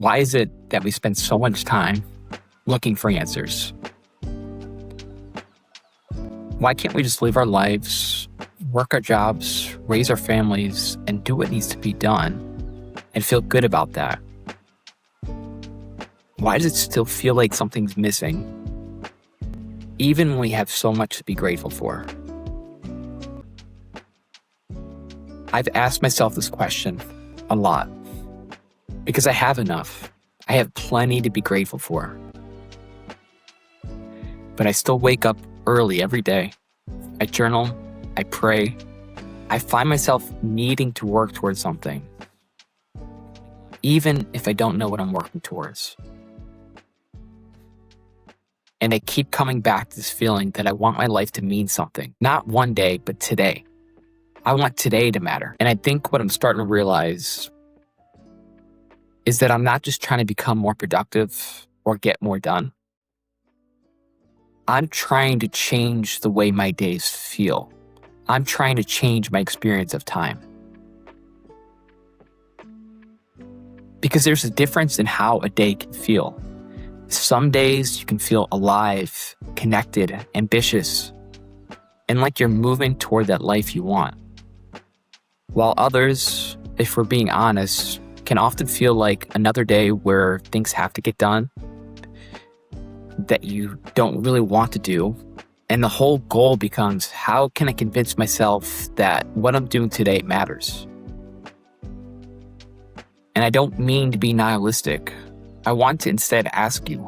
Why is it that we spend so much time looking for answers? Why can't we just live our lives, work our jobs, raise our families, and do what needs to be done and feel good about that? Why does it still feel like something's missing, even when we have so much to be grateful for? I've asked myself this question a lot because I have enough. I have plenty to be grateful for. But I still wake up early every day. I journal, I pray. I find myself needing to work towards something, even if I don't know what I'm working towards. And I keep coming back to this feeling that I want my life to mean something. Not one day, but today. I want today to matter. And I think what I'm starting to realize is that I'm not just trying to become more productive or get more done. I'm trying to change the way my days feel. I'm trying to change my experience of time. Because there's a difference in how a day can feel. Some days you can feel alive, connected, ambitious, and like you're moving toward that life you want. While others, if we're being honest, can often feel like another day where things have to get done that you don't really want to do. And the whole goal becomes, how can I convince myself that what I'm doing today matters? And I don't mean to be nihilistic. I want to instead ask you,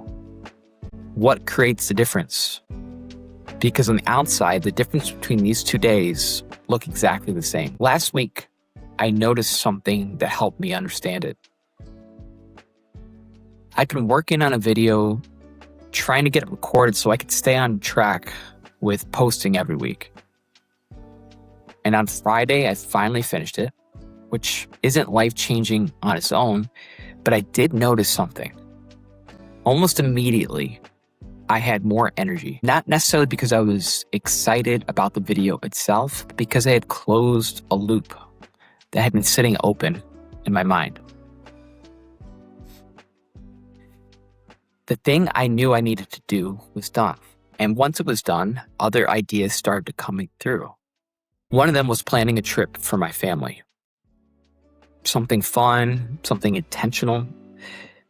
what creates the difference? Because on the outside, the difference between these 2 days look exactly the same. Last week, I noticed something that helped me understand it. I've been working on a video, trying to get it recorded so I could stay on track with posting every week. And on Friday, I finally finished it, which isn't life-changing on its own, but I did notice something. Almost immediately, I had more energy. Not necessarily because I was excited about the video itself, but because I had closed a loop that had been sitting open in my mind. The thing I knew I needed to do was done. And once it was done, other ideas started coming through. One of them was planning a trip for my family. Something fun, something intentional.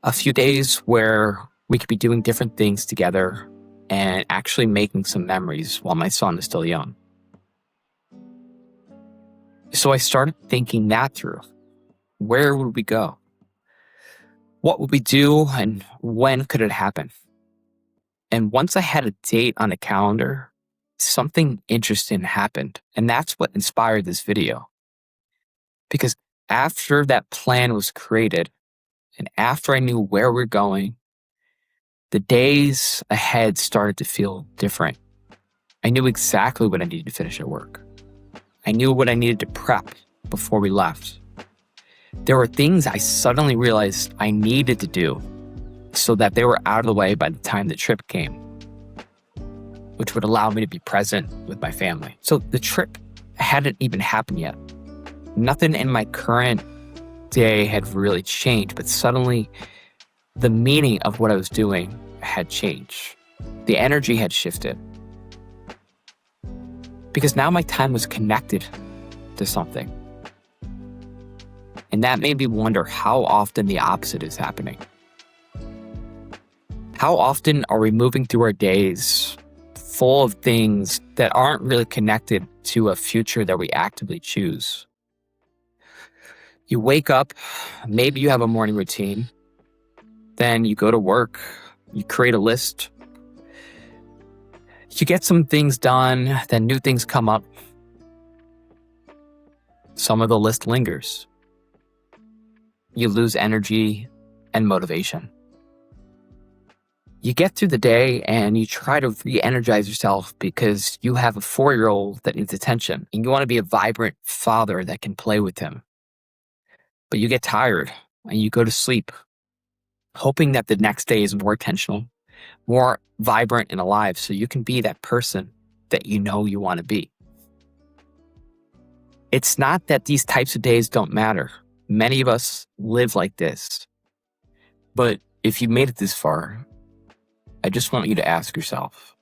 A few days where we could be doing different things together and actually making some memories while my son is still young. So I started thinking that through. Where would we go? What would we do, and when could it happen? And once I had a date on the calendar, something interesting happened. And that's what inspired this video. Because after that plan was created, and after I knew where we're going, the days ahead started to feel different. I knew exactly what I needed to finish at work. I knew what I needed to prep before we left. There were things I suddenly realized I needed to do so that they were out of the way by the time the trip came, which would allow me to be present with my family. So the trip hadn't even happened yet. Nothing in my current day had really changed, but suddenly the meaning of what I was doing had changed. The energy had shifted. Because now my time was connected to something. And that made me wonder how often the opposite is happening. How often are we moving through our days full of things that aren't really connected to a future that we actively choose? You wake up, maybe you have a morning routine, then you go to work, you create a list, you get some things done, then new things come up. Some of the list lingers. You lose energy and motivation. You get through the day and you try to re-energize yourself because you have a 4-year-old that needs attention and you want to be a vibrant father that can play with him. But you get tired and you go to sleep, hoping that the next day is more intentional, more vibrant and alive so you can be that person that you know you want to be. It's not that these types of days don't matter. Many of us live like this. But if you made it this far, I just want you to ask yourself,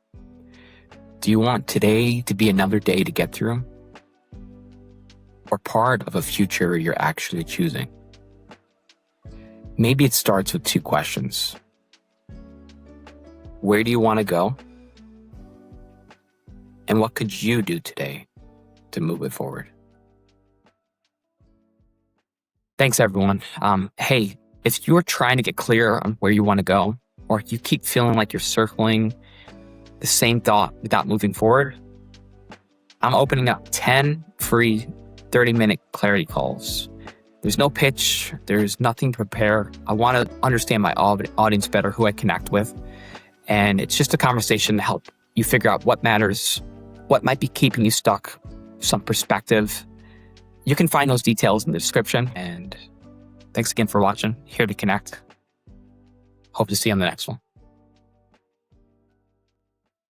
do you want today to be another day to get through? Or part of a future you're actually choosing? Maybe it starts with two questions. Where do you want to go? And what could you do today to move it forward? Thanks, everyone. Hey, if you're trying to get clear on where you want to go, or you keep feeling like you're circling the same thought without moving forward, I'm opening up 10 free 30-minute clarity calls. There's no pitch. There's nothing to prepare. I want to understand my audience better, who I connect with. And it's just a conversation to help you figure out what matters, what might be keeping you stuck, some perspective. You can find those details in the description. And thanks again for watching. Here to connect. Hope to see you on the next one.